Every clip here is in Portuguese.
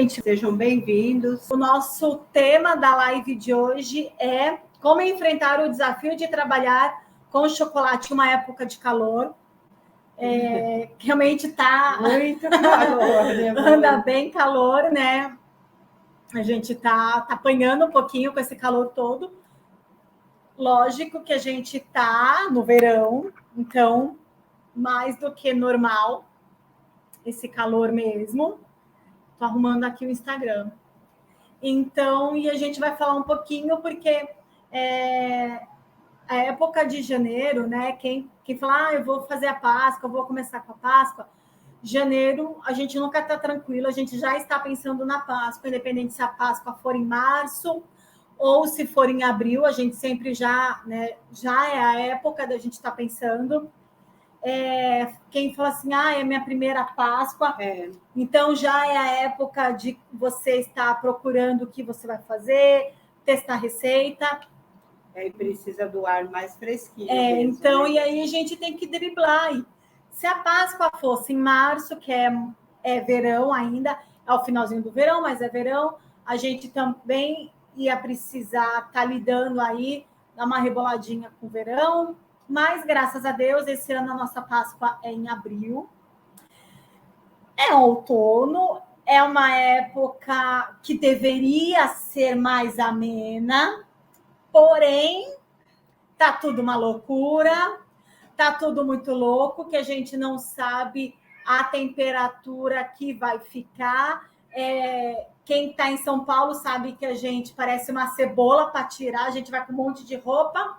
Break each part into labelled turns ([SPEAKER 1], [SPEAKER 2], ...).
[SPEAKER 1] gente.
[SPEAKER 2] Sejam bem-vindos.
[SPEAKER 1] O nosso tema da live de hoje é como enfrentar o desafio de trabalhar com chocolate em uma época de calor. Realmente está...
[SPEAKER 2] Muito calor, né?
[SPEAKER 1] Anda bem calor, né? A gente está apanhando um pouquinho com esse calor todo. Lógico que a gente está no verão, então, mais do que normal, esse calor mesmo. Estou arrumando aqui o Instagram. Então, e a gente vai falar um pouquinho, porque a época de janeiro, né? Quem fala, eu vou fazer a Páscoa, eu vou começar com a Páscoa. Janeiro, a gente nunca está tranquilo, a gente já está pensando na Páscoa, independente se a Páscoa for em março ou se for em abril, a gente sempre já é a época da gente estar pensando. Quem fala assim, é minha primeira Páscoa, então já é a época de você estar procurando o que você vai fazer, testar receita.
[SPEAKER 2] E precisa do ar mais fresquinho.
[SPEAKER 1] Então, e aí a gente tem que driblar. Se a Páscoa fosse em março, que é verão ainda, é o finalzinho do verão, mas é verão, a gente também ia precisar estar lidando aí, dar uma reboladinha com o verão. Mas, graças a Deus, esse ano a nossa Páscoa é em abril. É outono, é uma época que deveria ser mais amena, porém, tá tudo uma loucura, tá tudo muito louco, que a gente não sabe a temperatura que vai ficar. Quem está em São Paulo sabe que a gente parece uma cebola para tirar, a gente vai com um monte de roupa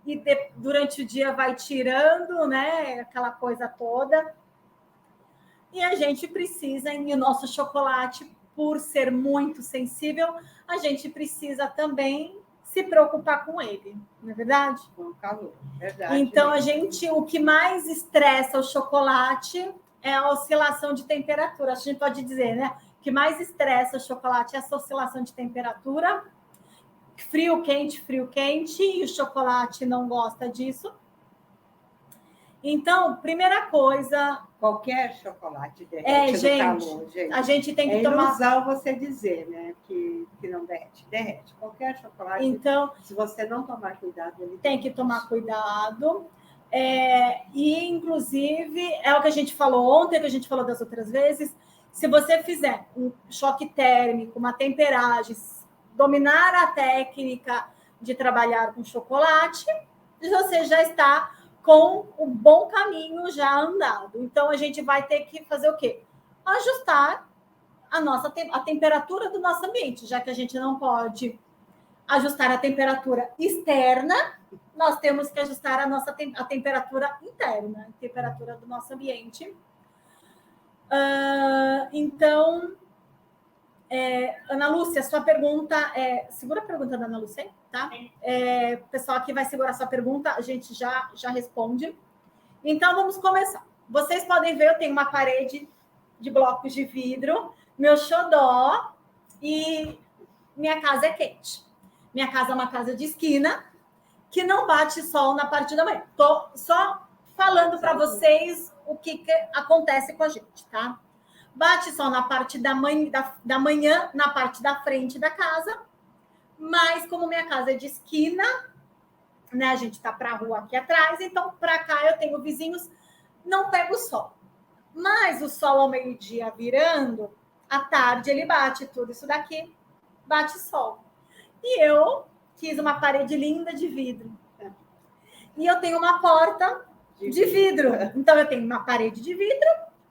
[SPEAKER 1] e durante o dia vai tirando, né? Aquela coisa toda. E a gente precisa, e o nosso chocolate, por ser muito sensível, a gente precisa também se preocupar com ele, não é verdade?
[SPEAKER 2] Com o calor, verdade.
[SPEAKER 1] Então, o que mais estressa o chocolate é a oscilação de temperatura. A gente pode dizer, né? O que mais estressa o chocolate é essa oscilação de temperatura. Frio, quente, e o chocolate não gosta disso. Então, primeira coisa...
[SPEAKER 2] Qualquer chocolate derrete no calor, gente.
[SPEAKER 1] A gente tem que tomar...
[SPEAKER 2] É ilusão você dizer, né, que não derrete. Derrete. Qualquer chocolate,
[SPEAKER 1] então,
[SPEAKER 2] se você não tomar cuidado, ele
[SPEAKER 1] tem que tomar cuidado. E, inclusive, é o que a gente falou ontem, que a gente falou das outras vezes, se você fizer um choque térmico, uma temperagem, dominar a técnica de trabalhar com chocolate, você já está com o bom caminho já andado. Então, a gente vai ter que fazer o quê? Ajustar a temperatura do nosso ambiente, já que a gente não pode ajustar a temperatura externa, nós temos que ajustar a temperatura interna, a temperatura do nosso ambiente. Então, Ana Lúcia, sua pergunta segura a pergunta da Ana Lúcia, tá? O pessoal aqui vai segurar sua pergunta, a gente já responde. Então, vamos começar. Vocês podem ver, eu tenho uma parede de blocos de vidro, meu xodó, e minha casa é quente. Minha casa é uma casa de esquina, que não bate sol na parte da manhã. Estou só falando para vocês o que acontece com a gente, tá? Bate sol na parte da manhã, na parte da frente da casa, mas como minha casa é de esquina, né? A gente está para a rua aqui atrás, então para cá eu tenho vizinhos, não pego sol. Mas o sol ao meio-dia virando, à tarde ele bate tudo isso daqui, bate sol. E eu fiz uma parede linda de vidro. E eu tenho uma porta de vidro. Então, eu tenho uma parede de vidro,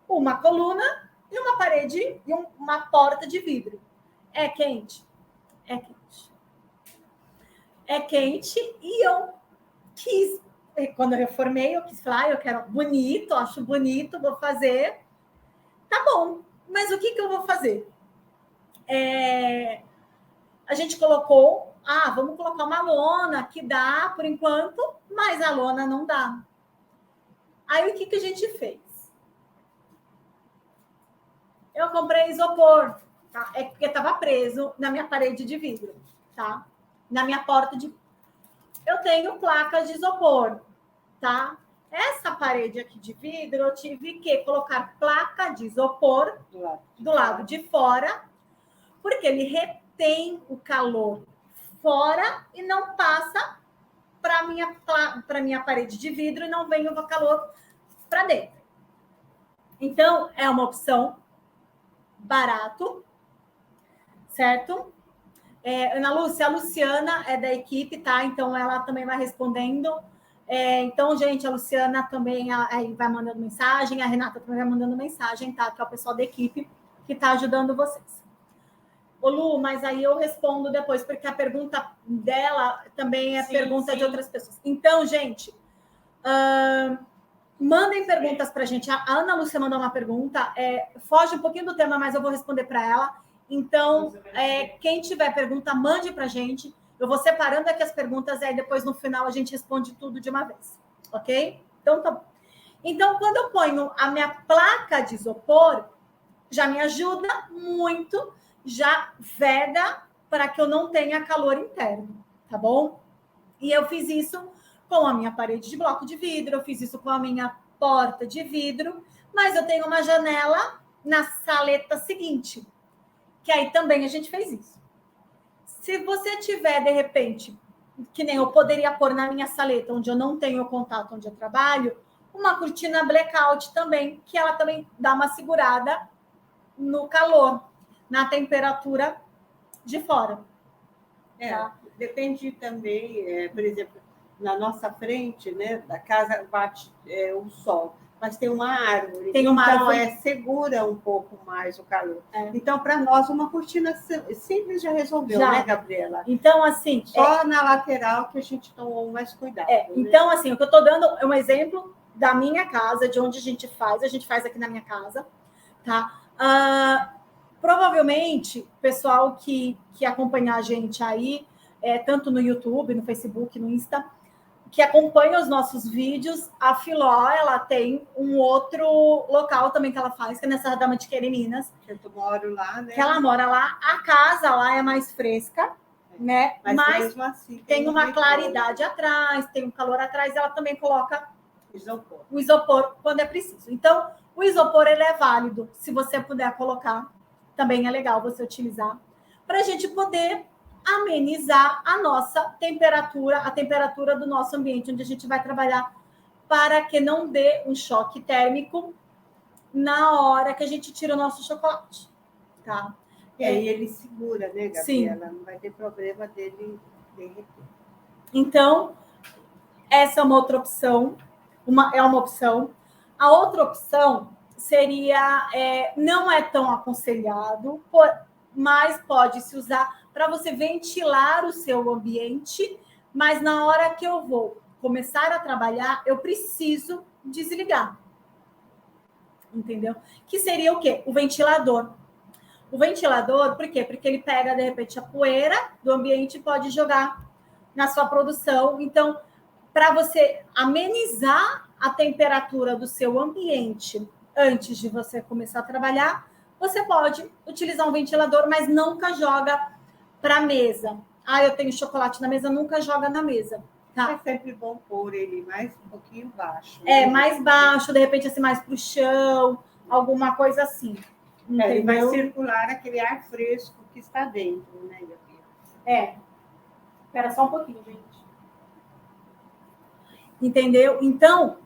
[SPEAKER 1] uma coluna e uma parede e uma porta de vidro. É quente? É quente. É quente e eu quis, quando eu reformei, eu quis falar, eu quero bonito, acho bonito, vou fazer. Tá bom, mas o que eu vou fazer? A gente colocou, vamos colocar uma lona que dá por enquanto, mas a lona não dá. Aí o que a gente fez? Eu comprei isopor, tá? Porque estava preso na minha parede de vidro, tá? Na minha porta de... Eu tenho placas de isopor, tá? Essa parede aqui de vidro, eu tive que colocar placa de isopor do lado de fora, Porque ele retém o calor fora e não passa para minha parede de vidro e não vem o calor para dentro. Então, é uma opção barato, certo? Ana Lúcia, a Luciana é da equipe, tá? Então, ela também vai respondendo. Então, gente, a Luciana também aí vai mandando mensagem, a Renata também vai mandando mensagem, tá? Que é o pessoal da equipe que está ajudando vocês. Ô, Lu, mas aí eu respondo depois, porque a pergunta dela também é pergunta de outras pessoas. Então, gente, mandem perguntas para a gente. A Ana Lúcia mandou uma pergunta, foge um pouquinho do tema, mas eu vou responder para ela. Então, quem tiver pergunta, mande para a gente. Eu vou separando aqui as perguntas, e aí depois, no final, a gente responde tudo de uma vez. Ok? Então, tá bom. Então, quando eu ponho a minha placa de isopor, já me ajuda muito, já veda para que eu não tenha calor interno, tá bom? E eu fiz isso com a minha parede de bloco de vidro, eu fiz isso com a minha porta de vidro, mas eu tenho uma janela na saleta seguinte, que aí também a gente fez isso. Se você tiver, de repente, que nem eu poderia pôr na minha saleta, onde eu não tenho contato, onde eu trabalho, uma cortina blackout também, que ela também dá uma segurada no calor, na temperatura de fora.
[SPEAKER 2] Tá? Depende também, por exemplo, na nossa frente, né, da casa bate o sol, mas tem uma árvore.
[SPEAKER 1] Tem uma árvore.
[SPEAKER 2] Segura um pouco mais o calor. Então, para nós, uma cortina simples já resolveu, né, Gabriela?
[SPEAKER 1] Então, assim...
[SPEAKER 2] Só na lateral que a gente tomou mais cuidado.
[SPEAKER 1] Então, assim, o que eu estou dando é um exemplo da minha casa, de onde a gente faz aqui na minha casa, tá? Provavelmente, o pessoal que acompanha a gente aí, tanto no YouTube, no Facebook, no Insta, que acompanha os nossos vídeos, a Filó, ela tem um outro local também que ela faz, que é nessa da Mantiqueira em Minas.
[SPEAKER 2] Eu moro lá, né?
[SPEAKER 1] Que ela mora lá. A casa lá é mais fresca, né? Mas
[SPEAKER 2] mesmo assim,
[SPEAKER 1] tem uma claridade atrás, tem um calor atrás, ela também coloca o isopor quando é preciso. Então, o isopor, ele é válido. Se você puder colocar, também é legal você utilizar, para a gente poder amenizar a nossa temperatura, a temperatura do nosso ambiente, onde a gente vai trabalhar, para que não dê um choque térmico na hora que a gente tira o nosso chocolate, tá?
[SPEAKER 2] E aí ele segura, né, Gabriela?
[SPEAKER 1] Sim.
[SPEAKER 2] Não vai ter problema dele derreter.
[SPEAKER 1] Então, essa é uma outra opção, é uma opção. A outra opção seria, não é tão aconselhado, mas pode se usar para você ventilar o seu ambiente, mas na hora que eu vou começar a trabalhar, eu preciso desligar. Entendeu? Que seria o quê? O ventilador. O ventilador, por quê? Porque ele pega, de repente, a poeira do ambiente e pode jogar na sua produção. Então, para você amenizar a temperatura do seu ambiente antes de você começar a trabalhar, você pode utilizar um ventilador, mas nunca joga para a mesa. Eu tenho chocolate na mesa, nunca joga na mesa. Tá?
[SPEAKER 2] É sempre bom pôr ele mais um pouquinho baixo.
[SPEAKER 1] Mais baixo, de repente, assim, mais para o chão, alguma coisa assim.
[SPEAKER 2] Ele vai circular aquele ar fresco que está dentro, né, Gabriela?
[SPEAKER 1] Espera só um pouquinho, gente. Entendeu? Então,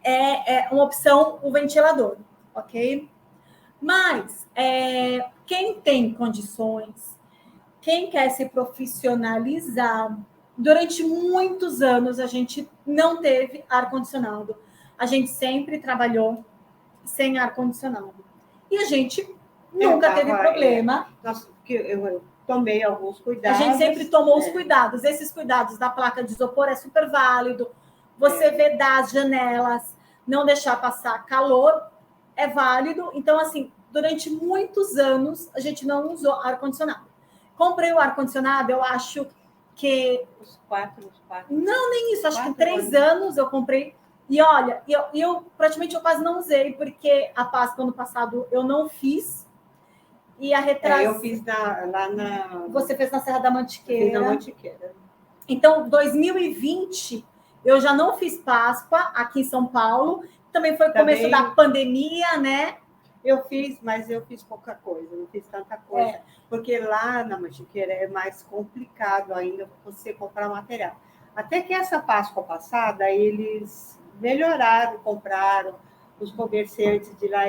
[SPEAKER 1] é uma opção o ventilador, ok? Mas, quem tem condições, quem quer se profissionalizar, durante muitos anos a gente não teve ar-condicionado. A gente sempre trabalhou sem ar-condicionado. E a gente nunca teve problema.
[SPEAKER 2] Eu tomei alguns cuidados.
[SPEAKER 1] A gente sempre tomou os cuidados. Esses cuidados da placa de isopor é super válido. Você vedar as janelas, não deixar passar calor, é válido. Então, assim, durante muitos anos, a gente não usou ar-condicionado. Comprei o ar-condicionado, eu acho que...
[SPEAKER 2] Os quatro.
[SPEAKER 1] Não, nem isso. Acho que 3 anos eu comprei. E olha, eu praticamente eu quase não usei, porque a Páscoa ano passado eu não fiz. E a retração...
[SPEAKER 2] eu fiz lá na...
[SPEAKER 1] Você fez na Serra da Mantiqueira.
[SPEAKER 2] Fiz na Mantiqueira.
[SPEAKER 1] Então, 2020, eu já não fiz Páscoa aqui em São Paulo. Também foi o começo da pandemia, né?
[SPEAKER 2] Eu fiz, mas eu fiz pouca coisa, não fiz tanta coisa. Porque lá na Mantiqueira é mais complicado ainda você comprar material. Até que essa Páscoa passada, eles melhoraram, compraram, os comerciantes de lá,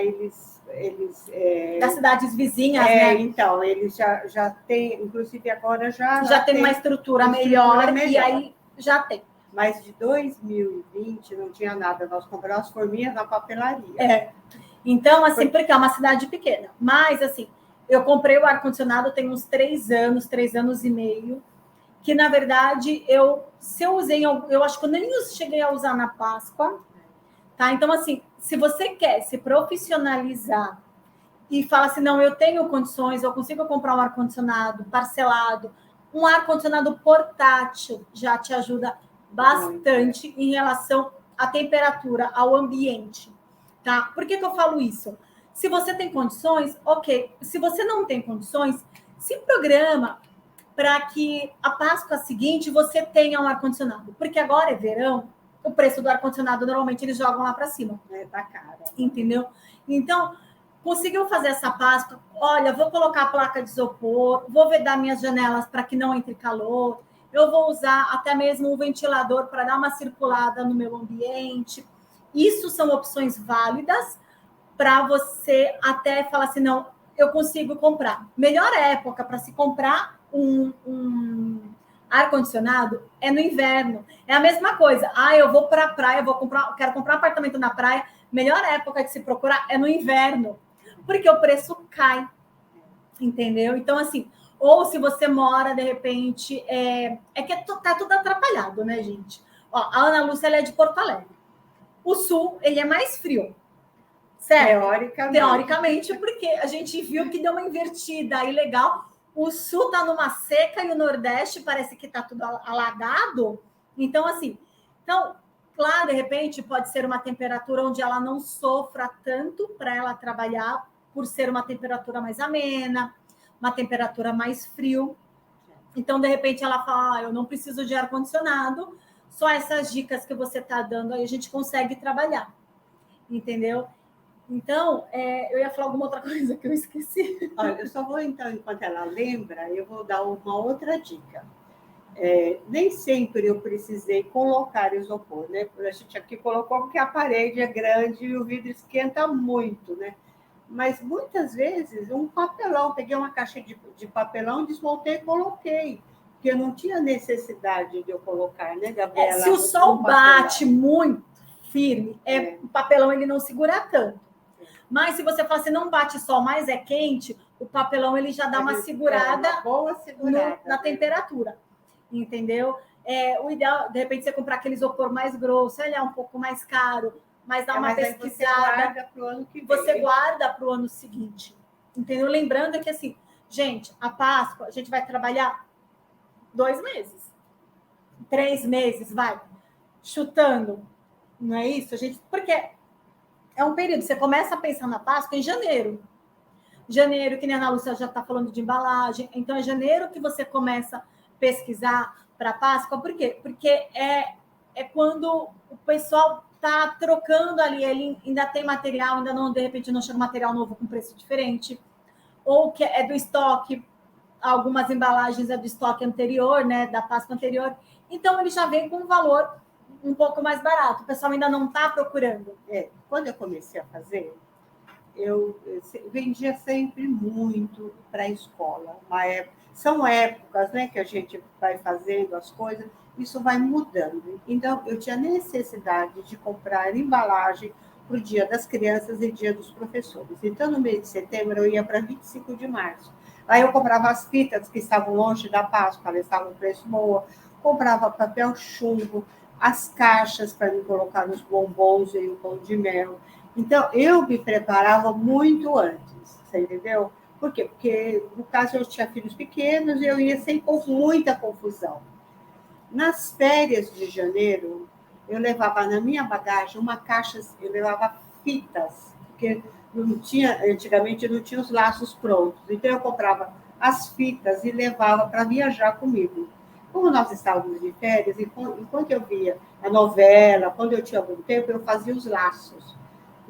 [SPEAKER 1] das cidades vizinhas, né?
[SPEAKER 2] Então, eles já têm, inclusive agora
[SPEAKER 1] já tem uma estrutura melhor, e aí já tem.
[SPEAKER 2] Mas de 2020 não tinha nada, nós compramos as forminhas na papelaria.
[SPEAKER 1] Então, assim, porque é uma cidade pequena. Mas, assim, eu comprei o ar-condicionado tem uns 3 anos e meio, que, na verdade, se eu usei, eu acho que eu nem cheguei a usar na Páscoa, tá? Então, assim, se você quer se profissionalizar e fala assim, não, eu tenho condições, eu consigo comprar um ar-condicionado parcelado, um ar-condicionado portátil já te ajuda bastante em relação à temperatura, ao ambiente, tá? Por que eu falo isso? Se você tem condições, ok. Se você não tem condições, se programa para que a Páscoa seguinte você tenha um ar-condicionado. Porque agora é verão, o preço do ar-condicionado normalmente eles jogam lá para cima.
[SPEAKER 2] Tá caro.
[SPEAKER 1] Entendeu? Então, conseguiu fazer essa Páscoa, olha, vou colocar a placa de isopor, vou vedar minhas janelas para que não entre calor, eu vou usar até mesmo um ventilador para dar uma circulada no meu ambiente. Isso são opções válidas para você até falar assim, não, eu consigo comprar. Melhor época para se comprar um ar-condicionado é no inverno. É a mesma coisa. Eu vou para a praia, quero comprar um apartamento na praia. Melhor época de se procurar é no inverno, porque o preço cai, entendeu? Então, assim, ou se você mora, de repente, que tá tudo atrapalhado, né, gente? Ó, a Ana Lúcia, ela é de Porto Alegre. O Sul, ele é mais frio, certo? Teoricamente, porque a gente viu que deu uma invertida aí legal. O Sul tá numa seca e o Nordeste parece que tá tudo alagado. Então, assim, claro, de repente, pode ser uma temperatura onde ela não sofra tanto para ela trabalhar, por ser uma temperatura mais amena, uma temperatura mais frio. Então, de repente, ela fala, eu não preciso de ar-condicionado, só essas dicas que você está dando aí a gente consegue trabalhar, entendeu? Então, eu ia falar alguma outra coisa que eu esqueci.
[SPEAKER 2] Olha, eu só vou, então, enquanto ela lembra, eu vou dar uma outra dica. Nem sempre eu precisei colocar isopor, né? A gente aqui colocou porque a parede é grande e o vidro esquenta muito, né? Mas muitas vezes um papelão, peguei uma caixa de papelão, desmontei e coloquei, porque eu não tinha necessidade de eu colocar, né, Gabriela?
[SPEAKER 1] Se o sol bate muito firme, o papelão ele não segura tanto. Mas se você fala assim, não bate sol, mas é quente, o papelão ele já dá uma segurada,
[SPEAKER 2] uma boa segurada
[SPEAKER 1] na temperatura. Entendeu? O ideal, de repente, você comprar aquele isopor mais grosso, ele é um pouco mais caro, mas dá uma pesquisada. Você guarda para o ano seguinte. Entendeu? Lembrando que, assim, gente, a Páscoa, a gente vai trabalhar 2 meses, 3 meses, vai, chutando. Não é isso? Porque é um período, você começa a pensar na Páscoa em janeiro. Janeiro, que nem a Ana Lúcia já está falando de embalagem, então é janeiro que você começa a pesquisar para Páscoa. Por quê? Porque é quando o pessoal está trocando ali, ele ainda tem material, ainda não, de repente, não chega material novo com preço diferente, ou que é do estoque, algumas embalagens é do estoque anterior, né, da Páscoa anterior, então ele já vem com um valor um pouco mais barato, o pessoal ainda não está procurando.
[SPEAKER 2] Quando eu comecei a fazer, eu vendia sempre muito para a escola. São épocas, né, que a gente vai fazendo as coisas, isso vai mudando. Então, eu tinha necessidade de comprar embalagem para o Dia das Crianças e Dia dos Professores. Então, no mês de setembro, eu ia para 25 de março. Aí eu comprava as fitas que estavam longe da Páscoa, elas estavam preço boa, comprava papel chumbo, as caixas para me colocar nos bombons e o pão de mel. Então, eu me preparava muito antes, você entendeu? Por quê? Porque, no caso, eu tinha filhos pequenos e eu ia sem muita confusão. Nas férias de janeiro, eu levava na minha bagagem uma caixa, eu levava fitas, porque antigamente não tinha os laços prontos. Então, eu comprava as fitas e levava para viajar comigo. Como nós estávamos de férias, enquanto eu via a novela, quando eu tinha algum tempo, eu fazia os laços.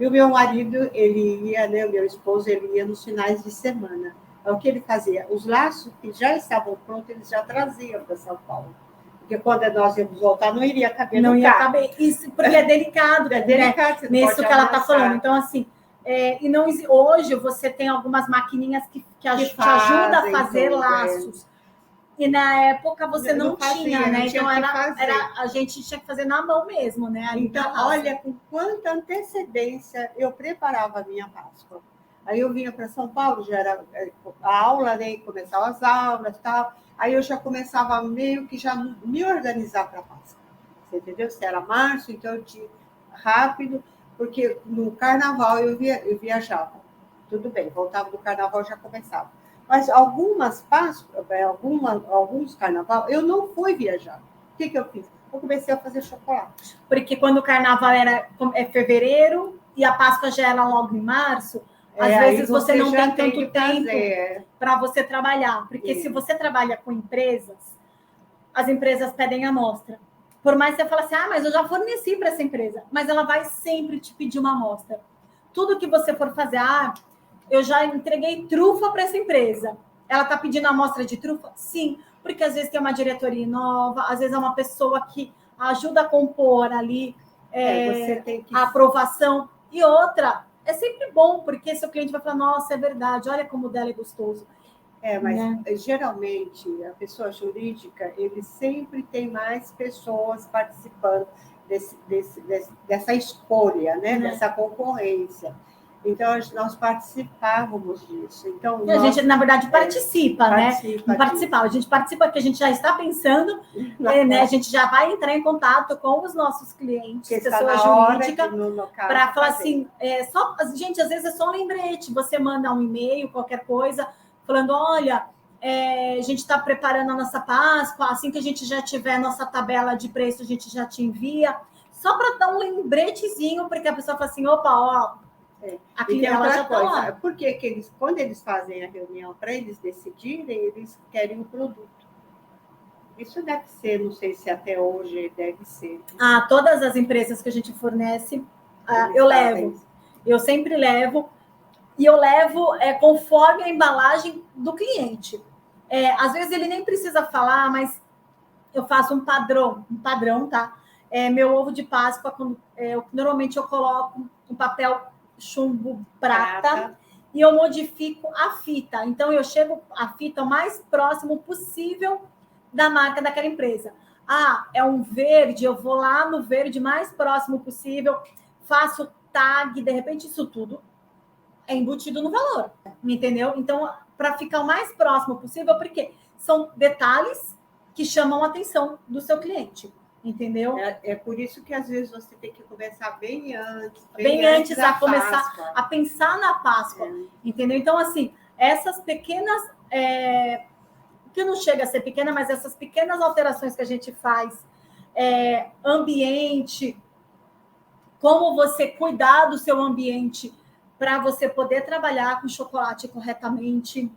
[SPEAKER 2] E o meu marido, ele ia, né, o meu esposo, ele ia nos finais de semana. É o que ele fazia. Os laços que já estavam prontos, eles já traziam para São Paulo. Porque quando nós íamos voltar, não iria caber
[SPEAKER 1] não
[SPEAKER 2] no
[SPEAKER 1] ia
[SPEAKER 2] carro.
[SPEAKER 1] caber. Isso, porque é delicado.
[SPEAKER 2] É delicado,
[SPEAKER 1] né? Nisso que ela está falando. Então, assim, e não, hoje você tem algumas maquininhas que te ajudam a fazer laços. E na época você não tinha, né? Então a gente tinha que fazer na mão mesmo, né?
[SPEAKER 2] Então, olha com quanta antecedência eu preparava a minha Páscoa. Aí eu vinha para São Paulo, já era a aula, né? Começavam as aulas e tal. Aí eu já começava meio que já me organizar para a Páscoa. Você entendeu? Se era março, então eu tinha rápido, porque no carnaval eu viajava. Tudo bem, voltava do carnaval já começava. Mas algumas Páscoas, alguns carnaval, eu não fui viajar. O que eu fiz? Eu comecei a fazer chocolate.
[SPEAKER 1] Porque quando o carnaval é fevereiro e a Páscoa já era logo em março, às vezes você não tem tanto tempo para você trabalhar. Porque se você trabalha com empresas, as empresas pedem amostra. Por mais que você fale assim, mas eu já forneci para essa empresa. Mas ela vai sempre te pedir uma amostra. Tudo que você for fazer, eu já entreguei trufa para essa empresa. Ela está pedindo amostra de trufa? Sim, porque às vezes tem uma diretoria nova, às vezes é uma pessoa que ajuda a compor ali
[SPEAKER 2] você tem que...
[SPEAKER 1] a aprovação. E outra, é sempre bom, porque seu cliente vai falar, nossa, é verdade, olha como o dela é gostoso.
[SPEAKER 2] Mas geralmente a pessoa jurídica, ele sempre tem mais pessoas participando dessa escolha, né? Dessa concorrência. Então, nós participávamos disso. Então,
[SPEAKER 1] a gente, na verdade, participa, né? Não participar. A gente participa porque a gente já está pensando, né? A gente já vai entrar em contato com os nossos clientes, pessoa jurídica, para falar assim, gente, às vezes é só um lembrete. Você manda um e-mail, qualquer coisa, falando, olha, a gente está preparando a nossa Páscoa, assim que a gente já tiver nossa tabela de preço, a gente já te envia. Só para dar um lembretezinho, porque a pessoa fala assim, opa,
[SPEAKER 2] a cliente já está lá. Porque quando eles fazem a reunião para eles decidirem, eles querem o produto. Isso deve ser, não sei se até hoje deve ser.
[SPEAKER 1] Todas as empresas que a gente fornece, eu levo. Eu sempre levo. E eu levo conforme a embalagem do cliente. Às vezes ele nem precisa falar, mas eu faço um padrão, tá? Meu ovo de Páscoa, normalmente eu coloco um papel chumbo prata e eu modifico a fita. Então, eu chego a fita o mais próximo possível da marca daquela empresa. É um verde, eu vou lá no verde mais próximo possível, faço tag, de repente isso tudo é embutido no valor, entendeu? Então, para ficar o mais próximo possível, porque são detalhes que chamam a atenção do seu cliente, entendeu?
[SPEAKER 2] É por isso que às vezes você tem que começar bem antes
[SPEAKER 1] a começar a pensar na Páscoa, entendeu? Então, assim, essas pequenas, que não chega a ser pequena, mas essas pequenas alterações que a gente faz, ambiente, como você cuidar do seu ambiente para você poder trabalhar com chocolate corretamente,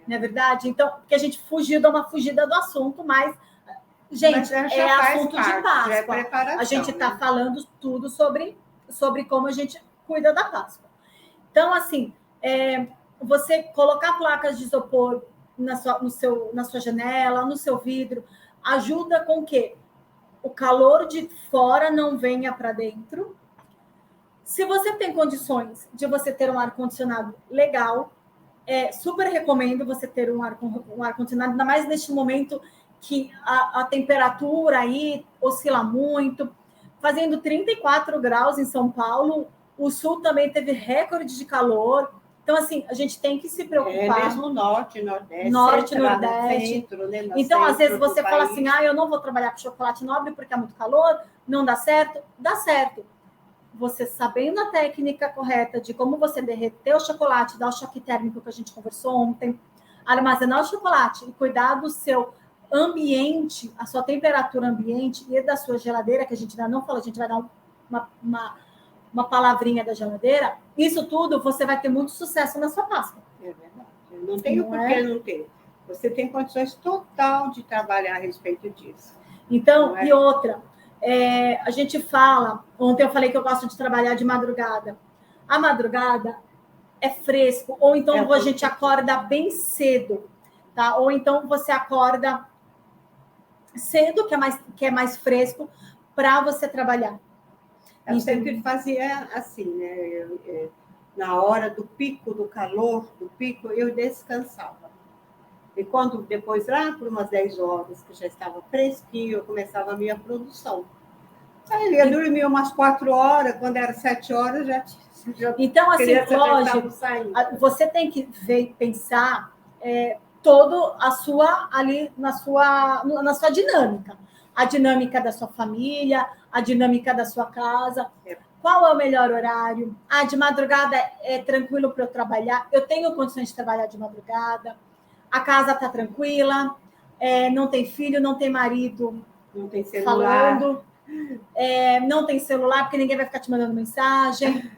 [SPEAKER 1] não é verdade? Então, porque a gente dá uma fugida do assunto, mas, gente, é assunto de Páscoa. A gente está falando tudo sobre como a gente cuida da Páscoa. Então, assim, você colocar placas de isopor na sua janela, no seu vidro, ajuda com que o calor de fora não venha para dentro. Se você tem condições de você ter um ar-condicionado legal, super recomendo você ter um ar-condicionado, ainda mais neste momento que a temperatura aí oscila muito, fazendo 34 graus em São Paulo, o sul também teve recorde de calor. Então, assim, a gente tem que se preocupar.
[SPEAKER 2] Mesmo norte, nordeste.
[SPEAKER 1] Norte, nordeste.
[SPEAKER 2] Centro, né?
[SPEAKER 1] Então, às vezes você fala assim, eu não vou trabalhar com chocolate nobre porque é muito calor, não dá certo. Dá certo. Você sabendo a técnica correta de como você derreter o chocolate, dar o choque térmico que a gente conversou ontem, armazenar o chocolate e cuidar do seu ambiente, a sua temperatura ambiente e da sua geladeira, que a gente ainda não falou, a gente vai dar uma palavrinha da geladeira, isso tudo você vai ter muito sucesso na sua Páscoa.
[SPEAKER 2] É verdade. Não tem por que não ter. Você tem condições total de trabalhar a respeito disso.
[SPEAKER 1] Então, e outra, a gente fala, ontem eu falei que eu gosto de trabalhar de madrugada. A madrugada é fresco, ou então a gente acorda bem cedo, tá? Ou então você acorda cedo, que é mais fresco, para você trabalhar.
[SPEAKER 2] Eu sempre fazia assim, né? Na hora do pico do calor, eu descansava. E quando depois, lá por umas 10 horas, que já estava fresquinho, eu começava a minha produção. Aí eu ia dormir umas 4 horas, quando era 7 horas, já
[SPEAKER 1] então, assim, lógico, você tem que pensar todo a sua ali na sua dinâmica. A dinâmica da sua família, a dinâmica da sua casa. Qual é o melhor horário? De madrugada é tranquilo para eu trabalhar. Eu tenho condições de trabalhar de madrugada. A casa está tranquila. Não tem filho, não tem marido.
[SPEAKER 2] Não tem celular.
[SPEAKER 1] Falando. Não tem celular, porque ninguém vai ficar te mandando mensagem.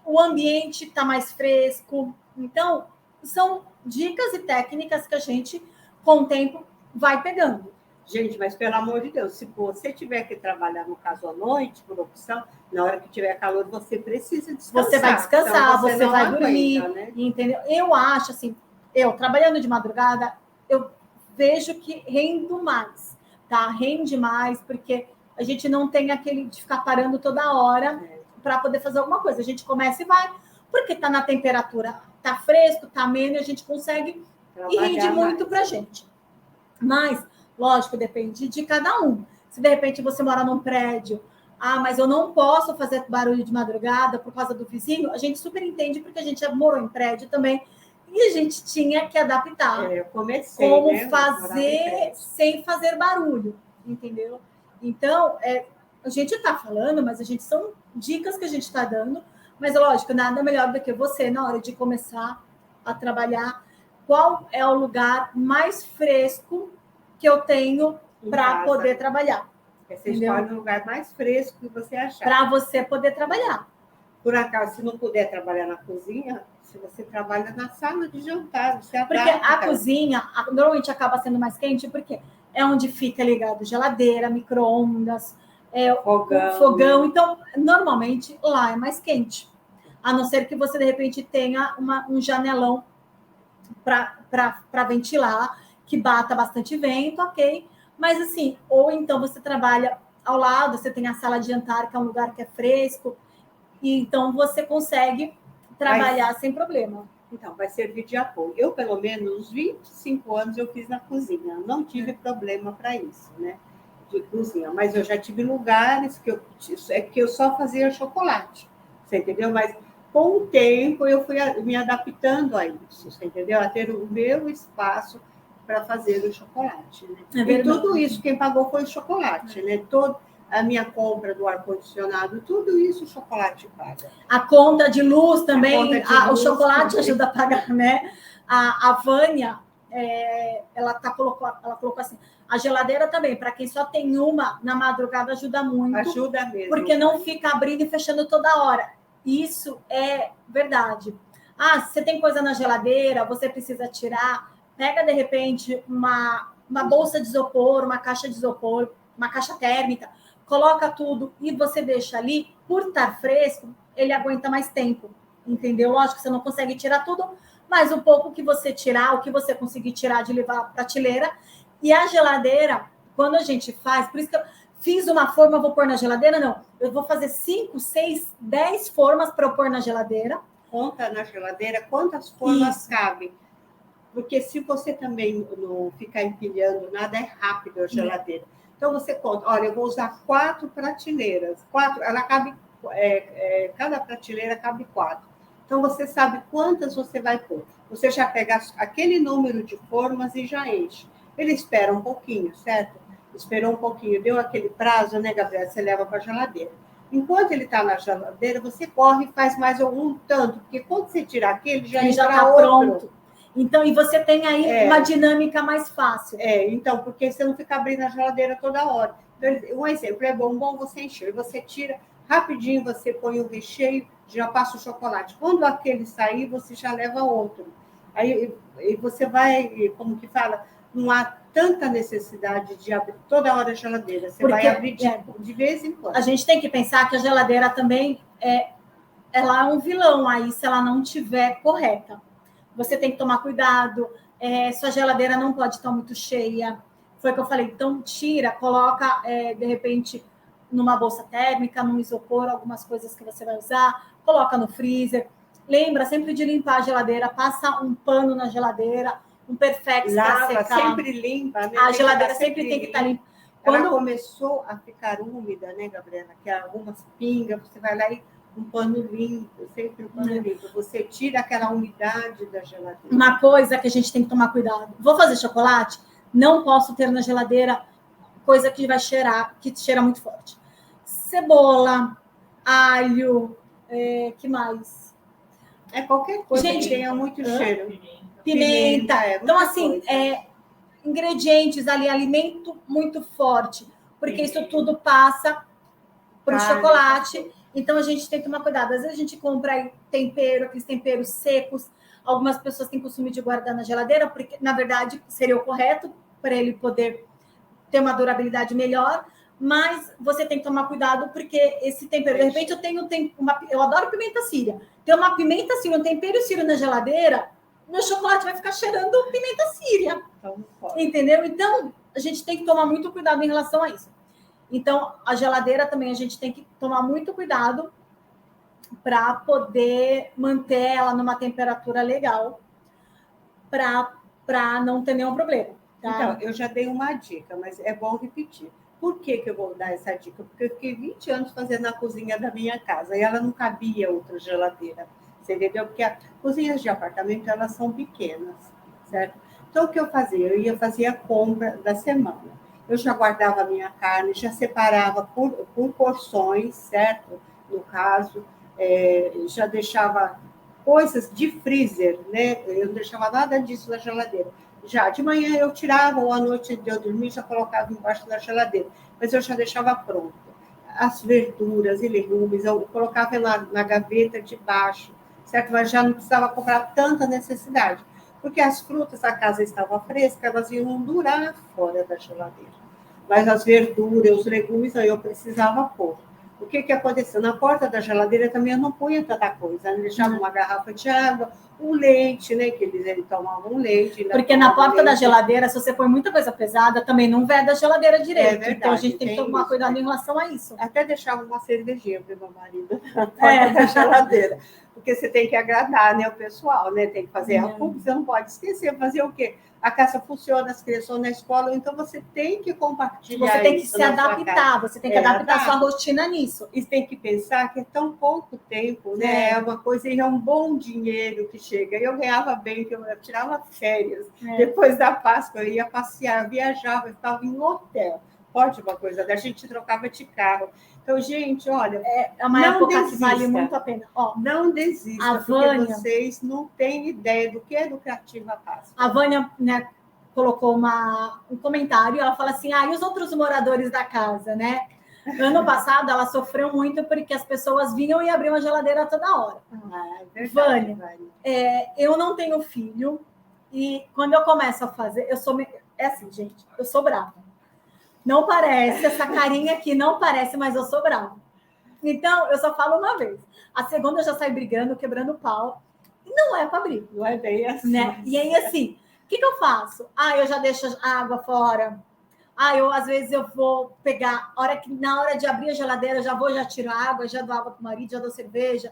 [SPEAKER 1] O ambiente está mais fresco. Então, são dicas e técnicas que a gente, com o tempo, vai pegando.
[SPEAKER 2] Gente, mas pelo amor de Deus, se você tiver que trabalhar, no caso, à noite, por opção, na hora que tiver calor, você precisa descansar.
[SPEAKER 1] Você vai descansar, você vai
[SPEAKER 2] aguenta,
[SPEAKER 1] dormir, né? Entendeu? Eu acho, assim, eu trabalhando de madrugada, eu vejo que rendo mais, tá? Rende mais, porque a gente não tem aquele de ficar parando toda hora para poder fazer alguma coisa. A gente começa e vai, porque está na temperatura, está fresco, está ameno, e a gente consegue e rende muito para a gente. Mas, lógico, depende de cada um. Se de repente você mora num prédio, mas eu não posso fazer barulho de madrugada por causa do vizinho, a gente super entende, porque a gente já morou em prédio também, e a gente tinha que adaptar
[SPEAKER 2] eu comecei,
[SPEAKER 1] como fazer sem fazer barulho, entendeu? Então, a gente está falando, mas são dicas que a gente está dando, mas lógico, nada melhor do que você, na hora de começar a trabalhar, qual é o lugar mais fresco que eu tenho para poder trabalhar.
[SPEAKER 2] Você escolhe o lugar mais fresco que você achar.
[SPEAKER 1] Para você poder trabalhar.
[SPEAKER 2] Por acaso, se não puder trabalhar na cozinha, se você trabalha na sala de jantar, você adapta.
[SPEAKER 1] Porque a cozinha normalmente acaba sendo mais quente, porque é onde fica ligado geladeira, micro-ondas, fogão. Então, normalmente, lá é mais quente. A não ser que você, de repente, tenha um janelão para ventilar, que bata bastante vento, ok? Mas, assim, ou então você trabalha ao lado, você tem a sala de jantar, que é um lugar que é fresco, e então você consegue trabalhar sem problema.
[SPEAKER 2] Então, vai servir de apoio. Eu, pelo menos, uns 25 anos eu fiz na cozinha. Não tive problema para isso, né? De cozinha. Mas eu já tive lugares que eu só fazia chocolate. Você entendeu? Mas com o tempo eu fui me adaptando a isso, você entendeu? A ter o meu espaço para fazer o chocolate. Né? E tudo isso, quem pagou foi o chocolate, né? A minha compra do ar-condicionado, tudo isso o chocolate paga.
[SPEAKER 1] A conta de luz também, o chocolate também ajuda a pagar, né? A Vânia, ela colocou assim, a geladeira também, para quem só tem uma, na madrugada ajuda muito.
[SPEAKER 2] Ajuda mesmo.
[SPEAKER 1] Porque não fica abrindo e fechando toda hora. Isso é verdade. Se você tem coisa na geladeira, você precisa tirar, pega, de repente, uma bolsa de isopor, uma caixa de isopor, uma caixa térmica, coloca tudo e você deixa ali, por estar fresco, ele aguenta mais tempo, entendeu? Lógico que você não consegue tirar tudo, mas o pouco que você tirar, o que você conseguir tirar de levar à prateleira. E a geladeira, quando a gente faz, por isso que eu fiz uma forma, vou pôr na geladeira, não. Eu vou fazer 5, 6, 10 formas para eu pôr na geladeira.
[SPEAKER 2] Conta na geladeira quantas formas cabem. Porque se você também não ficar empilhando nada, é rápido a geladeira. Então, você conta, olha, eu vou usar 4 prateleiras. 4, ela cabe, cada prateleira cabe 4. Então, você sabe quantas você vai pôr. Você já pega aquele número de formas e já enche. Ele espera um pouquinho, certo? Esperou um pouquinho, deu aquele prazo, né, Gabriela? Você leva para a geladeira. Enquanto ele está na geladeira, você corre e faz mais algum tanto, porque quando você tirar aquele, já está
[SPEAKER 1] pronto. Então, e você tem aí uma dinâmica mais fácil.
[SPEAKER 2] Então, porque você não fica abrindo a geladeira toda hora. Então, um exemplo, é bombom, você encheu, você tira, rapidinho você põe o recheio, já passa o chocolate. Quando aquele sair, você já leva outro. Aí você vai, como que fala, não há tanta necessidade de abrir toda hora a geladeira. Você vai abrir de vez em quando.
[SPEAKER 1] A gente tem que pensar que a geladeira também ela é um vilão aí se ela não tiver correta. Você tem que tomar cuidado, sua geladeira não pode estar muito cheia. Foi o que eu falei, então tira, coloca, de repente, numa bolsa térmica, num isopor, algumas coisas que você vai usar, coloca no freezer. Lembra sempre de limpar a geladeira, passa um pano na geladeira, um Perfex para secar.
[SPEAKER 2] Sempre limpa, né?
[SPEAKER 1] A geladeira sempre tem que estar limpa.
[SPEAKER 2] Quando começou a ficar úmida, né, Gabriela? Que algumas pingas, você vai lá e um pano limpo, sempre um pano limpo. Você tira aquela umidade da geladeira.
[SPEAKER 1] Uma coisa que a gente tem que tomar cuidado. Vou fazer chocolate? Não posso ter na geladeira coisa que vai cheirar, que cheira muito forte. Cebola, alho, que mais?
[SPEAKER 2] Qualquer coisa que tenha muito cheiro.
[SPEAKER 1] Pimenta. Então, assim, ingredientes ali, alimento muito forte, porque isso tudo passa para o chocolate. Então, a gente tem que tomar cuidado. Às vezes, a gente compra aí tempero, aqueles temperos secos. Algumas pessoas têm costume de guardar na geladeira, porque, na verdade, seria o correto para ele poder ter uma durabilidade melhor. Mas você tem que tomar cuidado, porque esse tempero... De repente, eu adoro pimenta síria. Tem uma pimenta síria, um tempero sírio na geladeira, meu chocolate vai ficar cheirando pimenta síria. Entendeu? Então, a gente tem que tomar muito cuidado em relação a isso. Então, a geladeira também a gente tem que tomar muito cuidado para poder manter ela numa temperatura legal, para não ter nenhum problema. Tá?
[SPEAKER 2] Então, eu já dei uma dica, mas é bom repetir. Por que eu vou dar essa dica? Porque eu fiquei 20 anos fazendo a cozinha da minha casa e ela não cabia outra geladeira. Você entendeu? Porque as cozinhas de apartamento, elas são pequenas, certo? Então, o que eu fazia? Eu ia fazer a compra da semana. Eu já guardava a minha carne, já separava por porções, certo? No caso, já deixava coisas de freezer, né? Eu não deixava nada disso na geladeira. Já de manhã eu tirava, ou à noite de eu dormir, já colocava embaixo da geladeira. Mas eu já deixava pronto. As verduras e legumes, eu colocava na gaveta de baixo, certo? Mas já não precisava comprar tanta necessidade. Porque as frutas, a casa estava fresca, elas iam durar fora da geladeira. Mas as verduras, os legumes, aí eu precisava pôr. O que aconteceu? Na porta da geladeira também eu não punha tanta coisa. Eu deixava uma garrafa de água, um leite, né? Que eles tomavam leite.
[SPEAKER 1] Porque na porta da geladeira, se você põe muita coisa pesada, também não veda a geladeira direito.
[SPEAKER 2] Verdade,
[SPEAKER 1] então, a gente tem que tomar cuidado em relação a isso.
[SPEAKER 2] Até deixava uma cervejinha para o meu marido na porta da geladeira. Porque você tem que agradar, né, o pessoal, né? Tem que fazer a pública, você não pode esquecer. Fazer o quê? A casa funciona, as crianças estão na escola, então você tem que compartilhar.
[SPEAKER 1] Você tem que se adaptar, você tem que adaptar a sua rotina nisso.
[SPEAKER 2] E tem que pensar que é tão pouco tempo, né? É uma coisa, e é um bom dinheiro que chega. Eu ganhava bem, que eu tirava férias. Depois da Páscoa, eu ia passear, viajava, eu estava em hotel. Pode uma coisa, a gente trocava de carro. Então, gente, olha,
[SPEAKER 1] é uma época que vale muito a pena.
[SPEAKER 2] Não desista, porque vocês não têm ideia do que é lucrativa a Páscoa.
[SPEAKER 1] A Vânia, né, colocou um comentário, ela fala assim, e os outros moradores da casa, né? Ano passado, ela sofreu muito porque as pessoas vinham e abriam a geladeira toda hora.
[SPEAKER 2] É verdade,
[SPEAKER 1] Vânia, eu não tenho filho e quando eu começo a fazer, assim, gente, eu sou brava. Não parece, essa carinha aqui não parece, mas eu sou brava. Então, eu só falo uma vez. A segunda eu já saio brigando, quebrando pau. E não é para abrir.
[SPEAKER 2] Não é bem assim.
[SPEAKER 1] Né? E aí, assim, o que eu faço? Eu já deixo a água fora. Às vezes eu vou pegar, na hora de abrir a geladeira, já tiro a água, já dou água para o marido, já dou cerveja,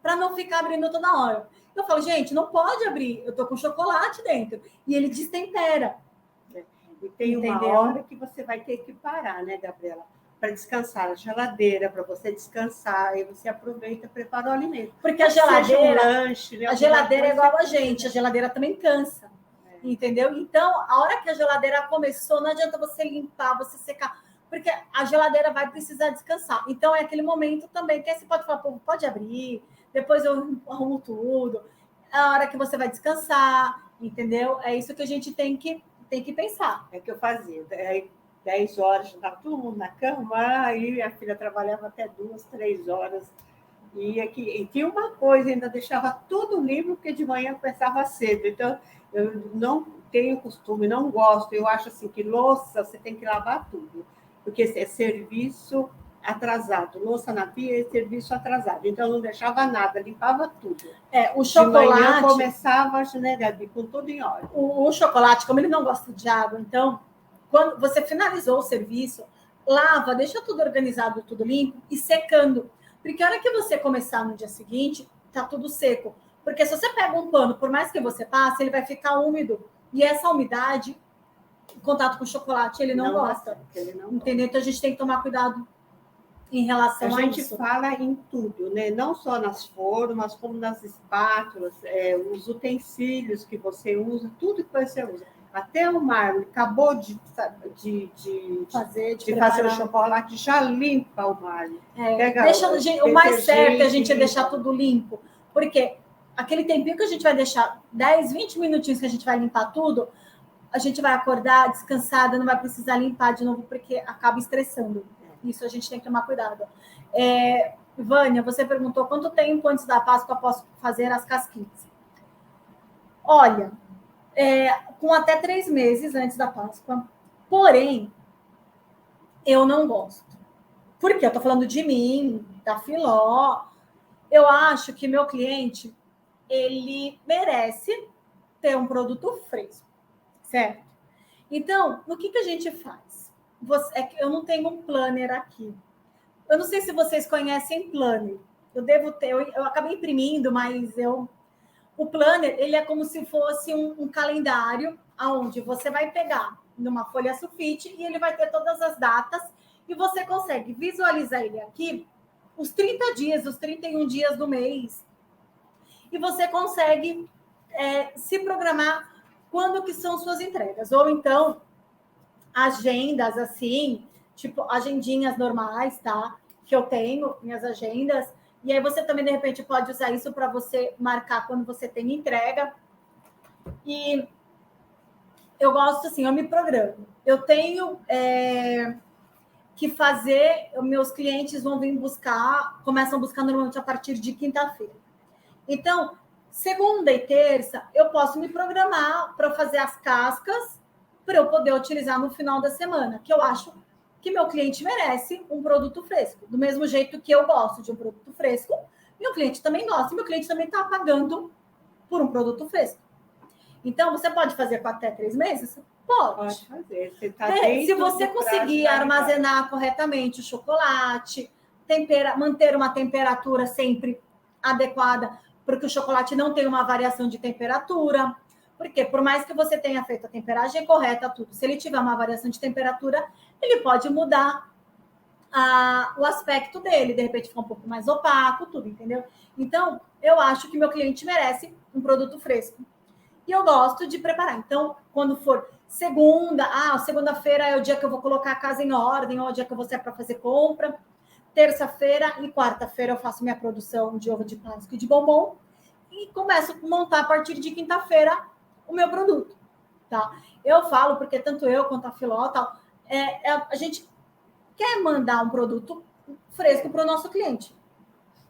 [SPEAKER 1] para não ficar abrindo toda hora. Eu falo, gente, não pode abrir, eu tô com chocolate dentro. E ele destempera.
[SPEAKER 2] E tem uma hora que você vai ter que parar, né, Gabriela? Para descansar a geladeira, para você descansar, e você aproveita e prepara o alimento.
[SPEAKER 1] Porque a geladeira,
[SPEAKER 2] lanche, né,
[SPEAKER 1] a geladeira é igual a gente, a geladeira também cansa. Entendeu? Então, a hora que a geladeira começou, não adianta você limpar, você secar, porque a geladeira vai precisar descansar. Então, é aquele momento também que aí você pode falar, pode abrir, depois eu arrumo tudo. É a hora que você vai descansar, entendeu? É isso que a gente tem que pensar.
[SPEAKER 2] É que eu fazia. 10 horas, já estava todo mundo na cama, aí minha filha trabalhava até 2, 3 horas. E tinha uma coisa, ainda deixava tudo limpo, porque de manhã começava cedo. Então, eu não tenho costume, não gosto. Eu acho assim que louça você tem que lavar tudo, porque é serviço atrasado, louça na pia e serviço atrasado. Então, eu não deixava nada, limpava tudo.
[SPEAKER 1] O chocolate...
[SPEAKER 2] De manhã começava, né, Gabi, com tudo em ordem.
[SPEAKER 1] O chocolate, como ele não gosta de água, então, quando você finalizou o serviço, lava, deixa tudo organizado, tudo limpo e secando. Porque a hora que você começar no dia seguinte, tá tudo seco. Porque se você pega um pano, por mais que você passe, ele vai ficar úmido. E essa umidade, em contato com o chocolate, ele não gosta. Entendeu? Então, a gente tem que tomar cuidado em relação a isso.
[SPEAKER 2] A gente fala em tudo, né? Não só nas formas, como nas espátulas, os utensílios que você usa, tudo que você usa. Até o mármore, acabou de fazer o chocolate, já limpa o mármore.
[SPEAKER 1] O mais certo é a gente deixar tudo limpo. Porque aquele tempinho que a gente vai deixar, 10, 20 minutinhos que a gente vai limpar tudo, a gente vai acordar descansada, não vai precisar limpar de novo, porque acaba estressando. Isso a gente tem que tomar cuidado. Vânia, você perguntou quanto tempo antes da Páscoa posso fazer as casquinhas. Olha, com até 3 meses antes da Páscoa. Porém, eu não gosto. Por quê? Eu estou falando de mim, da Filó. Eu acho que meu cliente, ele merece ter um produto fresco, certo? Então, o que a gente faz? Eu não tenho um planner aqui. Eu não sei se vocês conhecem planner. Eu devo ter, eu acabei imprimindo, mas o planner, ele é como se fosse um calendário onde você vai pegar numa folha sulfite e ele vai ter todas as datas e você consegue visualizar ele aqui, os 30 dias, os 31 dias do mês. E você consegue se programar quando que são suas entregas. Ou então, agendas assim, tipo agendinhas normais, tá? Que eu tenho, minhas agendas. E aí você também, de repente, pode usar isso para você marcar quando você tem entrega. E eu gosto assim, eu me programo. Eu tenho que fazer, meus clientes vão vir buscar, começam a buscar normalmente a partir de quinta-feira. Então, segunda e terça, eu posso me programar para fazer as cascas para eu poder utilizar no final da semana, que eu acho que meu cliente merece um produto fresco. Do mesmo jeito que eu gosto de um produto fresco, meu cliente também gosta, e meu cliente também está pagando por um produto fresco. Então, você pode fazer com até 3 meses?
[SPEAKER 2] Pode fazer.
[SPEAKER 1] Se você conseguir armazenar corretamente o chocolate, manter uma temperatura sempre adequada, porque o chocolate não tem uma variação de temperatura. Porque por mais que você tenha feito a temperagem correta, tudo, se ele tiver uma variação de temperatura, ele pode mudar o aspecto dele, de repente ficar um pouco mais opaco, tudo, entendeu? Então, eu acho que meu cliente merece um produto fresco. E eu gosto de preparar. Então, quando for segunda-feira é o dia que eu vou colocar a casa em ordem, ou é o dia que eu vou sair para fazer compra. Terça-feira e quarta-feira eu faço minha produção de ovo de Páscoa e de bombom e começo a montar a partir de quinta-feira o meu produto, tá? Eu falo porque tanto eu quanto a Filó, tal, a gente quer mandar um produto fresco para o nosso cliente.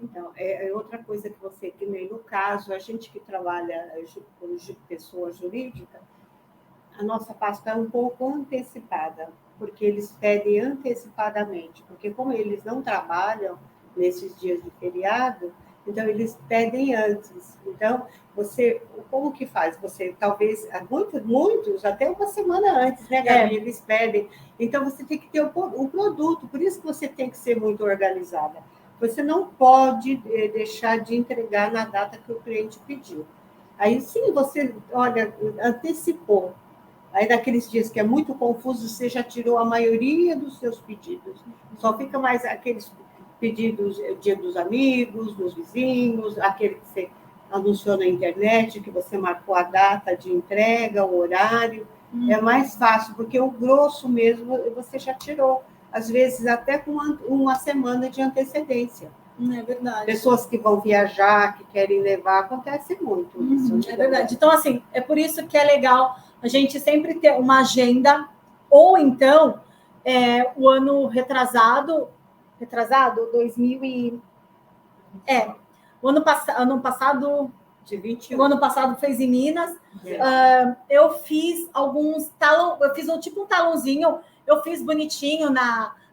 [SPEAKER 2] Então, outra coisa que nem no caso, a gente que trabalha com pessoa jurídica, a nossa Páscoa é um pouco antecipada, porque eles pedem antecipadamente, porque como eles não trabalham nesses dias de feriado, então eles pedem antes. Então, como que faz? Você talvez, muitos, até uma semana antes, né, Gabi? Eles pedem. Então, você tem que ter o produto, por isso que você tem que ser muito organizada. Você não pode deixar de entregar na data que o cliente pediu. Aí sim, você, antecipou. Aí, naqueles dias que é muito confuso, você já tirou a maioria dos seus pedidos. Só fica mais aqueles pedidos, dia dos amigos, dos vizinhos, aquele que você anunciou na internet, que você marcou a data de entrega, o horário. É mais fácil, porque o grosso mesmo você já tirou. Às vezes, até com uma semana de antecedência.
[SPEAKER 1] É verdade.
[SPEAKER 2] Pessoas que vão viajar, que querem levar, acontece muito isso.
[SPEAKER 1] É verdade. Então, assim, é por isso que é legal a gente sempre ter uma agenda, ou então, o ano retrasado, 2000 e... o ano passado...
[SPEAKER 2] De 21.
[SPEAKER 1] O ano passado fez em Minas. Eu fiz alguns talão, eu fiz um talãozinho, eu fiz bonitinho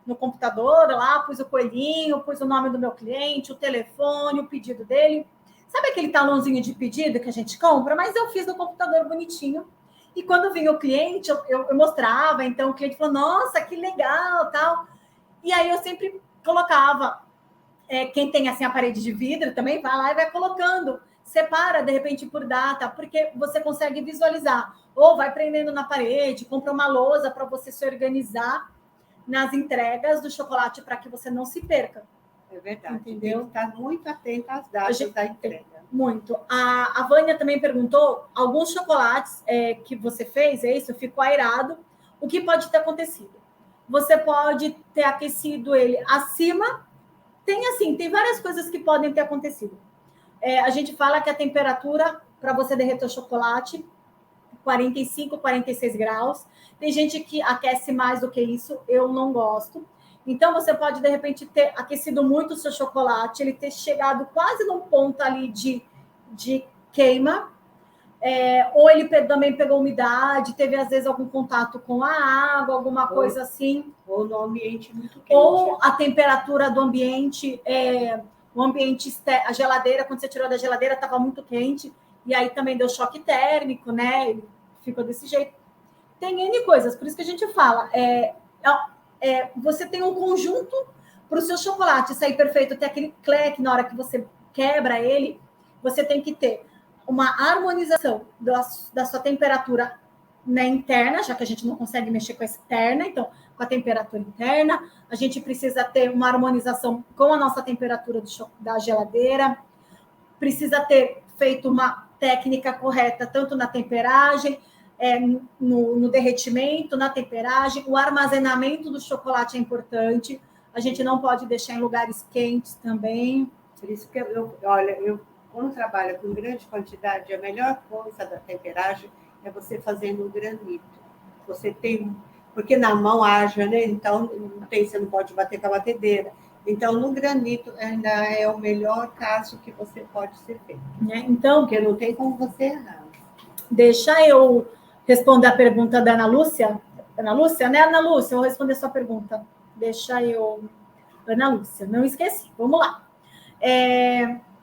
[SPEAKER 1] no computador, lá pus o coelhinho, pus o nome do meu cliente, o telefone, o pedido dele. Sabe aquele talãozinho de pedido que a gente compra? Mas eu fiz no computador bonitinho. E quando vinha o cliente, eu mostrava, então o cliente falou, nossa, que legal, tal. E aí eu sempre colocava, quem tem assim a parede de vidro também vai lá e vai colocando, separa de repente por data, porque você consegue visualizar, ou vai prendendo na parede, compra uma lousa para você se organizar nas entregas do chocolate para que você não se perca.
[SPEAKER 2] É verdade.
[SPEAKER 1] Entendeu?
[SPEAKER 2] Tem que estar muito atenta às datas da entrega.
[SPEAKER 1] Muito. A Vânia também perguntou, alguns chocolates que você fez, isso, ficou aerado, o que pode ter acontecido? Você pode ter aquecido ele acima, tem várias coisas que podem ter acontecido. A gente fala que a temperatura para você derreter o chocolate, 45, 46 graus. Tem gente que aquece mais do que isso, eu não gosto. Então, você pode, de repente, ter aquecido muito o seu chocolate, ele ter chegado quase num ponto ali de queima, ou ele também pegou umidade, teve, às vezes, algum contato com a água, alguma coisa assim.
[SPEAKER 2] Ou no ambiente muito quente.
[SPEAKER 1] Ou a temperatura do ambiente, o ambiente, a geladeira, quando você tirou da geladeira, estava muito quente, e aí também deu choque térmico, né? Ele ficou desse jeito. Tem N coisas, por isso que a gente fala, você tem um conjunto para o seu chocolate sair perfeito, ter aquele cleque na hora que você quebra ele, você tem que ter uma harmonização da sua temperatura, né, interna, já que a gente não consegue mexer com a externa, então, com a temperatura interna, a gente precisa ter uma harmonização com a nossa temperatura da geladeira, precisa ter feito uma técnica correta, tanto na temperagem, no derretimento, na temperagem, o armazenamento do chocolate é importante, a gente não pode deixar em lugares quentes também.
[SPEAKER 2] Por isso que eu quando trabalho com grande quantidade, a melhor coisa da temperagem é você fazer no granito. Você tem, porque na mão haja, né? Então você não pode bater com a batedeira. Então, no granito ainda é o melhor caso que você pode ser feito.
[SPEAKER 1] Então,
[SPEAKER 2] porque não tem como você errar.
[SPEAKER 1] Deixa eu responder a pergunta da Ana Lúcia. Ana Lúcia, né, Ana Lúcia? Eu vou responder a sua pergunta. Ana Lúcia, não esqueci. Vamos lá.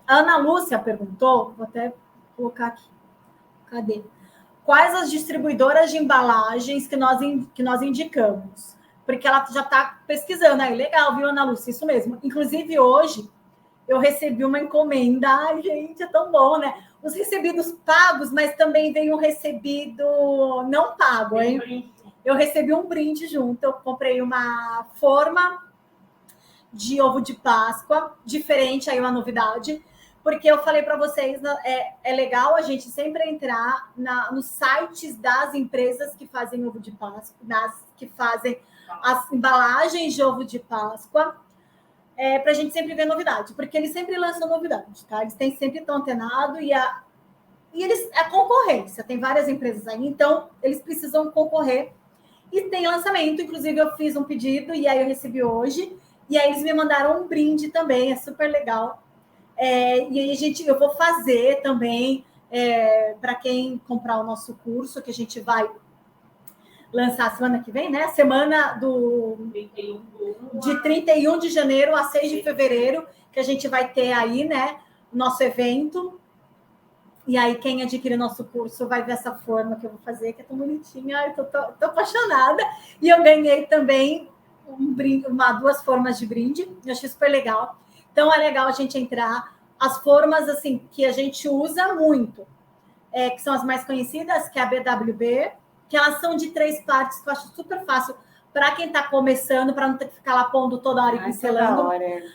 [SPEAKER 1] A Ana Lúcia perguntou, vou até colocar aqui. Cadê? Quais as distribuidoras de embalagens que nós indicamos? Porque ela já está pesquisando aí. Legal, viu, Ana Lúcia? Isso mesmo. Inclusive, hoje, eu recebi uma encomenda. Ai, gente, é tão bom, né? Os recebidos pagos, mas também veio um recebido não pago, hein? Eu recebi um brinde junto. Eu comprei uma forma de ovo de Páscoa, diferente, aí uma novidade, porque eu falei para vocês, é legal a gente sempre entrar nos sites das empresas que fazem ovo de Páscoa, que fazem as embalagens de ovo de Páscoa, para a gente sempre ver novidade, porque eles sempre lançam novidade, tá? Eles sempre estão antenados e eles é concorrência, tem várias empresas aí, então eles precisam concorrer e tem lançamento. Inclusive, eu fiz um pedido e aí eu recebi hoje, e aí eles me mandaram um brinde também, é super legal. E aí eu vou fazer também para quem comprar o nosso curso, que a gente vai lançar semana que vem, né? Semana de 31 de janeiro a 6 de fevereiro, que a gente vai ter aí, né? O nosso evento. E aí, quem adquirir nosso curso vai ver essa forma que eu vou fazer, que é tão bonitinha. Ai, tô apaixonada. E eu ganhei também duas formas de brinde. Eu achei super legal. Então, é legal a gente entrar. As formas, assim, que a gente usa muito, que são as mais conhecidas, que é a BWB, que elas são de 3 partes, que eu acho super fácil para quem está começando, para não ter que ficar lá pondo toda hora e pincelando.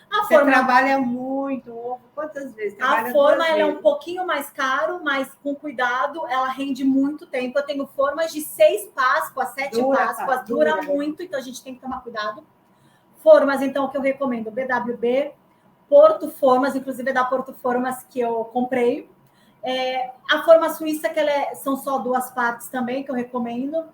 [SPEAKER 2] Você trabalha muito. Quantas vezes?
[SPEAKER 1] A forma ela é um pouquinho mais caro, mas com cuidado, ela rende muito tempo. Eu tenho formas de 6 Páscoas, 7 Páscoas, dura muito, então a gente tem que tomar cuidado. Formas, então, que eu recomendo, BWB, Porto Formas, inclusive é da Porto Formas que eu comprei. A forma suíça, que são só 2 partes também, que eu recomendo.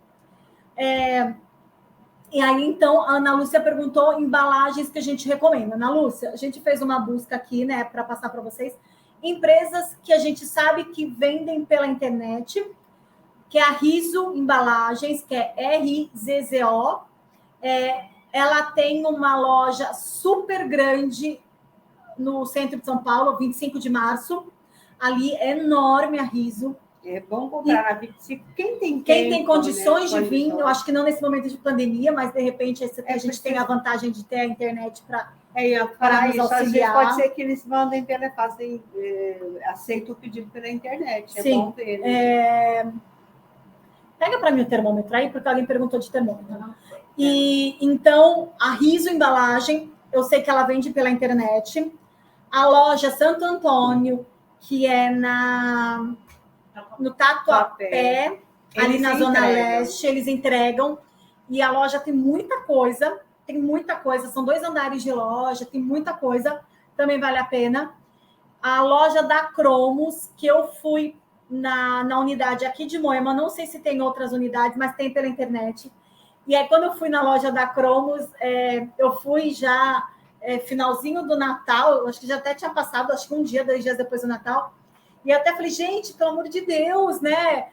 [SPEAKER 1] E aí, então, a Ana Lúcia perguntou embalagens que a gente recomenda. Ana Lúcia, a gente fez uma busca aqui, né, para passar para vocês. Empresas que a gente sabe que vendem pela internet, que é a Riso Embalagens, que é RZZO. ela tem uma loja super grande no centro de São Paulo, 25 de março. Ali é enorme a Riso.
[SPEAKER 2] É bom comprar na 25. Quem
[SPEAKER 1] tem condições,
[SPEAKER 2] né?
[SPEAKER 1] de vir, eu acho que não nesse momento de pandemia, mas de repente a gente tem a vantagem de ter a internet para nos auxiliar. Às vezes
[SPEAKER 2] pode ser que eles mandem aceitam o pedido pela internet. É bom ver. Né?
[SPEAKER 1] Pega para mim o termômetro aí, porque alguém perguntou de termômetro. E então, a Riso Embalagem, eu sei que ela vende pela internet. A loja Santo Antônio, que é no Tatuapé, ali na Zona Leste, eles entregam. E a loja tem muita coisa. São 2 andares de loja, tem muita coisa. Também vale a pena. A loja da Cromos, que eu fui na unidade aqui de Moema, não sei se tem outras unidades, mas tem pela internet. E aí, quando eu fui na loja da Cromos, eu fui já finalzinho do Natal, acho que já até tinha passado, acho que 1 dia, 2 dias depois do Natal. E eu até falei, gente, pelo amor de Deus, né?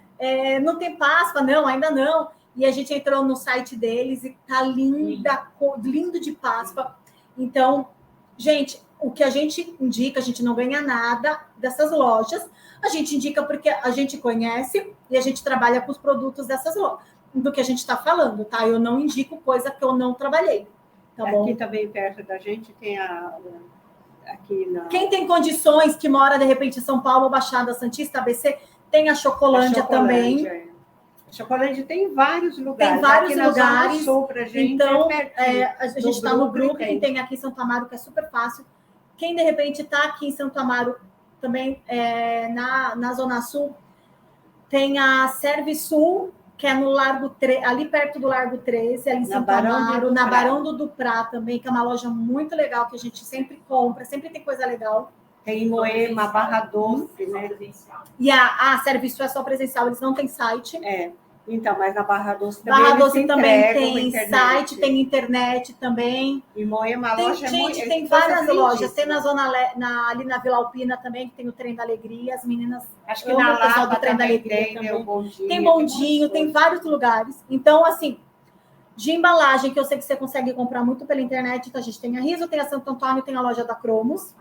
[SPEAKER 1] Não tem Páscoa? Não, ainda não. E a gente entrou no site deles e tá lindo de Páscoa. Então, gente, o que a gente indica, a gente não ganha nada dessas lojas, a gente indica porque a gente conhece e a gente trabalha com os produtos dessas lojas, do que a gente está falando, tá? Eu não indico coisa que eu não trabalhei, tá bom?
[SPEAKER 2] Aqui também perto da gente tem
[SPEAKER 1] Quem tem condições, que mora de repente em São Paulo, Baixada Santista, ABC, tem a Chocolândia também.
[SPEAKER 2] A Chocolândia tem vários lugares.
[SPEAKER 1] Tem vários lugares.
[SPEAKER 2] Sul, pra gente,
[SPEAKER 1] então, a gente está no grupo que tem aqui em Santo Amaro, que é super fácil. Quem de repente está aqui em Santo Amaro, também na Zona Sul, tem a Servisul, que é no ali perto do Largo 13, ali em Santo Amaro, na Barão do Duprá também, que é uma loja muito legal, que a gente sempre compra, sempre tem coisa legal.
[SPEAKER 2] Tem Moema, Barra Doce, né?
[SPEAKER 1] E a Servisul é só presencial, eles não têm site.
[SPEAKER 2] Então, mas na Barra Doce também
[SPEAKER 1] Barra Doce também tem site, tem internet também.
[SPEAKER 2] E Moema, a loja
[SPEAKER 1] tem várias lojas. Tem na Zona ali na Vila Alpina também, que tem o Trem da Alegria. As meninas
[SPEAKER 2] acho que na
[SPEAKER 1] o pessoal do Trem da Alegria também. Tem bondinho, tem vários lugares. Então, assim, de embalagem, que eu sei que você consegue comprar muito pela internet. Então, a gente tem a Riso, tem a Santo Antônio, tem a loja da Cromos.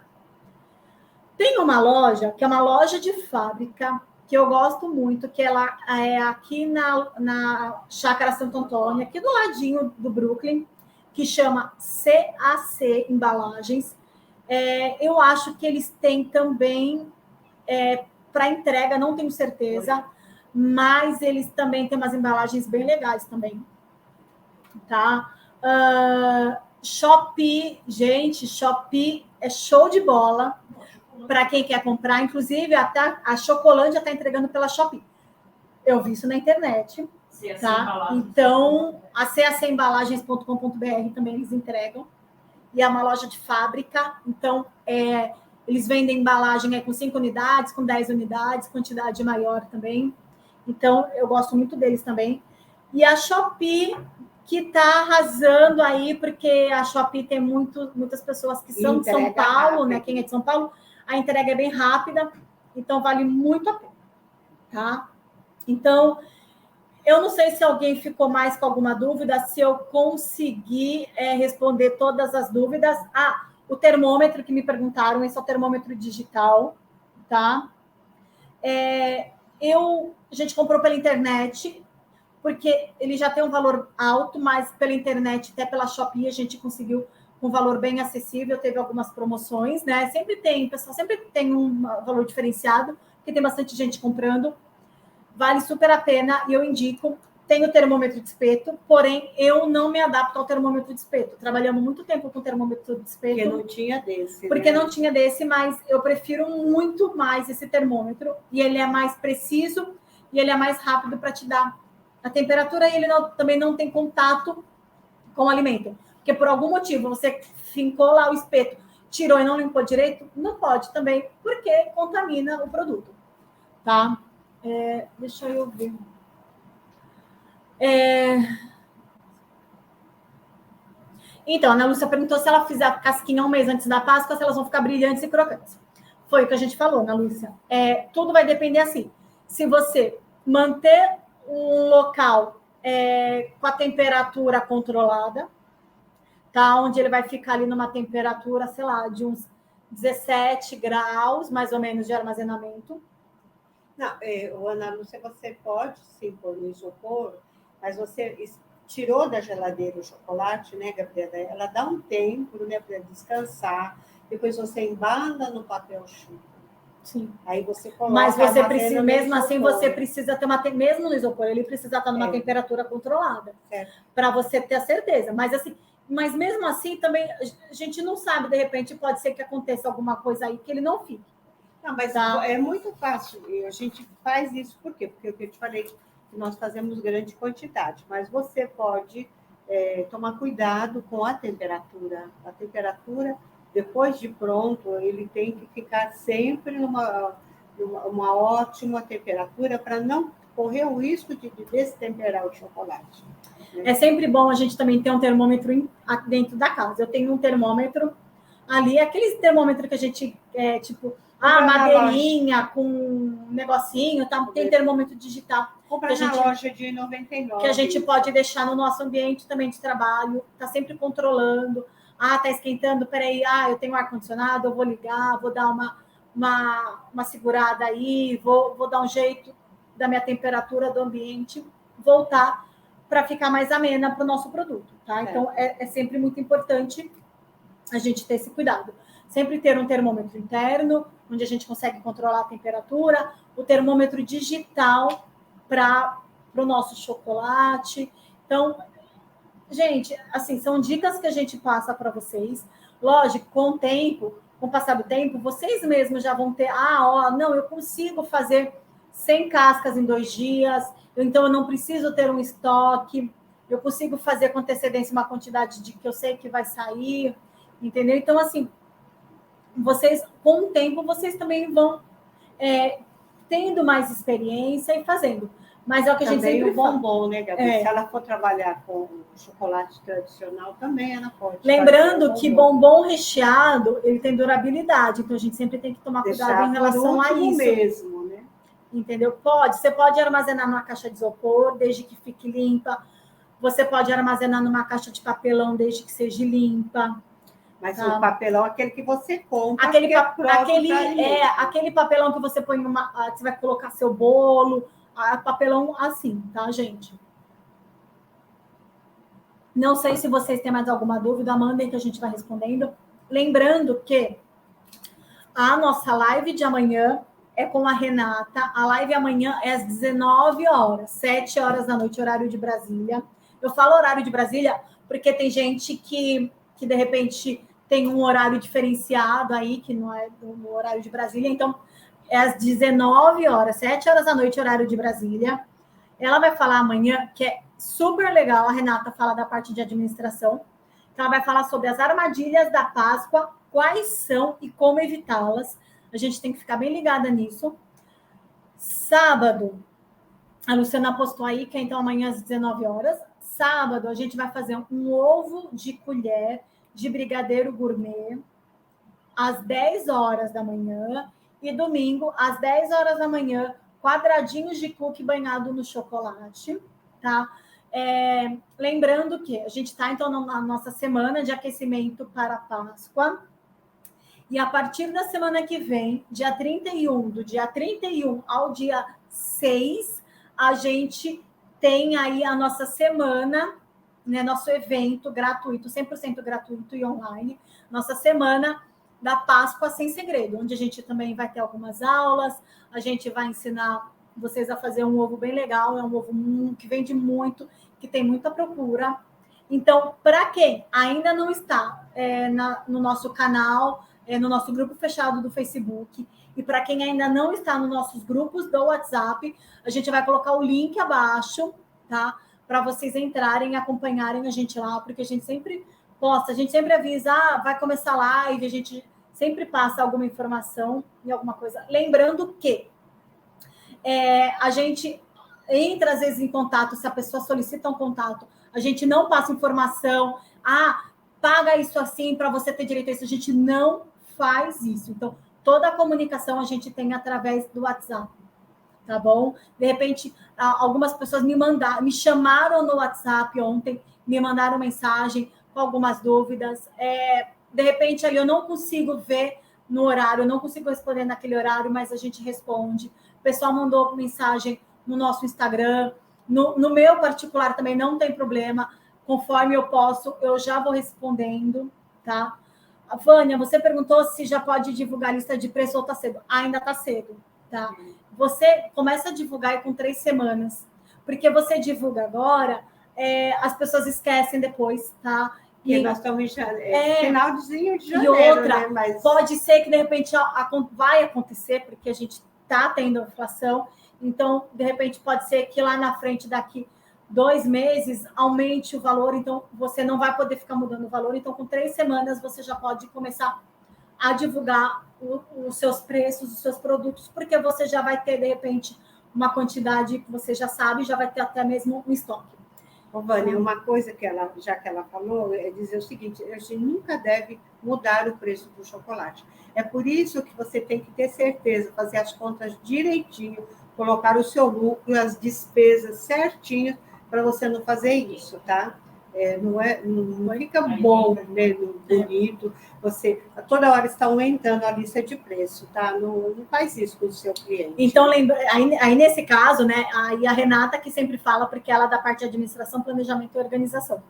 [SPEAKER 1] Tem uma loja, que é uma loja de fábrica, que eu gosto muito, que ela é aqui na Chácara Santo Antônio, aqui do ladinho do Brooklyn, que chama CAC Embalagens. Eu acho que eles têm também para entrega, não tenho certeza, mas eles também têm umas embalagens bem legais também. Tá? Shopee, gente, Shopee é show de bola para quem quer comprar, inclusive até a Chocolândia está entregando pela Shopee. Eu vi isso na internet. Tá? Então, a cacembalagens.com.br também eles entregam. E é uma loja de fábrica. Então, eles vendem embalagem com 5 unidades, com 10 unidades, quantidade maior também. Então, eu gosto muito deles também. E a Shopee, que está arrasando aí, porque a Shopee tem muitas pessoas que são de São Paulo, né? Quem é de São Paulo, a entrega é bem rápida, então vale muito a pena, tá? Então, eu não sei se alguém ficou mais com alguma dúvida, se eu conseguir responder todas as dúvidas. O termômetro que me perguntaram, esse é o termômetro digital, tá? A gente comprou pela internet, porque ele já tem um valor alto, mas pela internet, até pela Shopee, a gente conseguiu um valor bem acessível, teve algumas promoções, né? O pessoal sempre tem um valor diferenciado, porque tem bastante gente comprando. Vale super a pena e eu indico. Tem o termômetro de espeto, porém, eu não me adapto ao termômetro de espeto. Trabalhamos muito tempo com o termômetro de espeto.
[SPEAKER 2] Porque não tinha desse.
[SPEAKER 1] Porque não tinha desse, mas eu prefiro muito mais esse termômetro. E ele é mais preciso e ele é mais rápido para te dar a temperatura. E ele também não tem contato com o alimento. Porque por algum motivo você fincou lá o espeto, tirou e não limpou direito, não pode também, porque contamina o produto. Tá? Deixa eu ver. Então, a Ana Lúcia perguntou se ela fizer a casquinha 1 mês antes da Páscoa, se elas vão ficar brilhantes e crocantes. Foi o que a gente falou, Ana Lúcia. Tudo vai depender assim. Se você manter um local com a temperatura controlada, tá? Onde ele vai ficar ali numa temperatura, sei lá, de uns 17 graus, mais ou menos, de armazenamento.
[SPEAKER 2] Não, Ana Lúcia, você pode sim pôr no isopor, mas você tirou da geladeira o chocolate, né, Gabriela? Ela dá um tempo, né, para descansar. Depois você embala no papel chumbo.
[SPEAKER 1] Sim.
[SPEAKER 2] Aí você coloca.
[SPEAKER 1] Mas você precisa, mesmo assim, você precisa ter mesmo no isopor, ele precisa estar numa temperatura controlada. Para você ter a certeza. Mas assim, mas mesmo assim também a gente não sabe, de repente pode ser que aconteça alguma coisa aí que ele não fique.
[SPEAKER 2] Não, mas tá? É muito fácil. A gente faz isso por quê? Porque eu te falei que nós fazemos grande quantidade, mas você pode tomar cuidado com a temperatura. A temperatura, depois de pronto, ele tem que ficar sempre numa ótima temperatura para não correr o risco de destemperar o chocolate. Né?
[SPEAKER 1] É sempre bom a gente também ter um termômetro dentro da casa. Eu tenho um termômetro ali, aquele termômetro que a gente, madeirinha com um negocinho, tá? Tem termômetro digital.
[SPEAKER 2] Compra na loja de 99.
[SPEAKER 1] Que a gente pode deixar no nosso ambiente também de trabalho, tá sempre controlando. Tá esquentando, peraí, eu tenho ar-condicionado, eu vou ligar, vou dar uma segurada aí, vou dar um jeito da minha temperatura do ambiente voltar para ficar mais amena para o nosso produto, tá? Então, é sempre muito importante a gente ter esse cuidado. Sempre ter um termômetro interno, onde a gente consegue controlar a temperatura, o termômetro digital para o nosso chocolate. Então, gente, assim, são dicas que a gente passa para vocês. Lógico, com o tempo, com o passar do tempo, vocês mesmos já vão ter, não, eu consigo fazer 100 cascas em 2 dias, então eu não preciso ter um estoque, eu consigo fazer com antecedência uma quantidade de que eu sei que vai sair, entendeu? Então, assim, vocês, com o tempo, vocês também vão tendo mais experiência e fazendo. Mas é o que
[SPEAKER 2] também
[SPEAKER 1] a gente sempre fala.
[SPEAKER 2] Bombom, né, Gabi? Se ela for trabalhar com chocolate tradicional, também ela pode.
[SPEAKER 1] Lembrando que bombom recheado, ele tem durabilidade, então a gente sempre tem que tomar cuidado em relação a isso.
[SPEAKER 2] Mesmo, né?
[SPEAKER 1] Entendeu? Você pode armazenar numa caixa de isopor, desde que fique limpa. Você pode armazenar numa caixa de papelão, desde que seja limpa.
[SPEAKER 2] Mas o papelão é aquele que você compra.
[SPEAKER 1] Aquele papelão que você põe você vai colocar seu bolo, papelão assim, tá, gente? Não sei se vocês têm mais alguma dúvida, mandem que a gente vai respondendo. Lembrando que a nossa live de amanhã é com a Renata. A live amanhã é às 19 horas, 7 horas da noite, horário de Brasília. Eu falo horário de Brasília porque tem gente que de repente tem um horário diferenciado aí, que não é no horário de Brasília. Então, é às 19 horas, 7 horas da noite, horário de Brasília. Ela vai falar amanhã, que é super legal, a Renata fala da parte de administração. Então, ela vai falar sobre as armadilhas da Páscoa, quais são e como evitá-las. A gente tem que ficar bem ligada nisso. Sábado, a Luciana postou aí, que é então amanhã às 19 horas. Sábado, a gente vai fazer um ovo de colher de brigadeiro gourmet às 10 horas da manhã. E domingo, às 10 horas da manhã, quadradinhos de cookie banhado no chocolate, tá? Lembrando que a gente está, então, na nossa semana de aquecimento para a Páscoa. E a partir da semana que vem, do dia 31 ao dia 6, a gente tem aí a nossa semana, né, nosso evento gratuito, 100% gratuito e online, nossa semana da Páscoa Sem Segredo, onde a gente também vai ter algumas aulas, a gente vai ensinar vocês a fazer um ovo bem legal, é um ovo que vende muito, que tem muita procura. Então, para quem ainda não está no nosso canal, no nosso grupo fechado do Facebook, e para quem ainda não está nos nossos grupos do WhatsApp, a gente vai colocar o link abaixo, tá? Para vocês entrarem e acompanharem a gente lá, porque a gente sempre posta, a gente sempre avisa, vai começar a live, a gente sempre passa alguma informação e alguma coisa. Lembrando que a gente entra, às vezes, em contato, se a pessoa solicita um contato, a gente não passa informação, paga isso assim para você ter direito a isso, a gente não faz isso. Então, toda a comunicação a gente tem através do WhatsApp, tá bom? De repente, algumas pessoas me chamaram no WhatsApp ontem, me mandaram mensagem com algumas dúvidas. De repente, ali eu não consigo ver no horário, eu não consigo responder naquele horário, mas a gente responde. O pessoal mandou mensagem no nosso Instagram, no meu particular também não tem problema. Conforme eu posso, eu já vou respondendo, tá? A Vânia, você perguntou se já pode divulgar a lista de preço ou está cedo. Ainda está cedo, tá? Você começa a divulgar com 3 semanas, porque você divulga agora, as pessoas esquecem depois, tá?
[SPEAKER 2] E nós estamos finalzinho de janeiro,
[SPEAKER 1] e outra,
[SPEAKER 2] né? Mas
[SPEAKER 1] pode ser que de repente vai acontecer, porque a gente está tendo inflação, então de repente pode ser que lá na frente, daqui 2 meses, aumente o valor, então você não vai poder ficar mudando o valor, então com 3 semanas você já pode começar a divulgar os seus preços, os seus produtos, porque você já vai ter de repente uma quantidade que você já sabe, já vai ter até mesmo um estoque.
[SPEAKER 2] Ô, Vânia, uma coisa que ela falou é dizer o seguinte: a gente nunca deve mudar o preço do chocolate. É por isso que você tem que ter certeza, fazer as contas direitinho, colocar o seu lucro, as despesas certinho, para você não fazer isso, tá? Não fica bom, né, bonito, você toda hora está aumentando a lista de preço, tá? Não faz isso com o seu cliente.
[SPEAKER 1] Então, aí nesse caso, né, aí a Renata que sempre fala, porque ela é da parte de administração, planejamento e organização,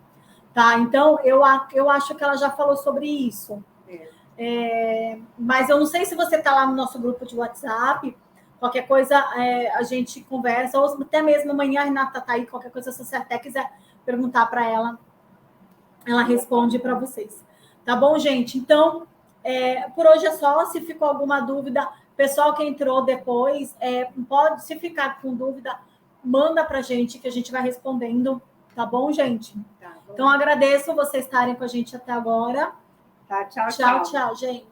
[SPEAKER 1] tá? Então, eu acho que ela já falou sobre isso. Mas eu não sei se você está lá no nosso grupo de WhatsApp, qualquer coisa a gente conversa, ou até mesmo amanhã a Renata está aí, qualquer coisa, se você até quiser perguntar para ela, ela responde para vocês. Tá bom, gente? Então, por hoje é só. Se ficou alguma dúvida, pessoal que entrou depois, se ficar com dúvida, manda para a gente, que a gente vai respondendo. Tá bom, gente?
[SPEAKER 2] Tá bom.
[SPEAKER 1] Então, agradeço vocês estarem com a gente até agora.
[SPEAKER 2] Tá, tchau,
[SPEAKER 1] Tchau, gente.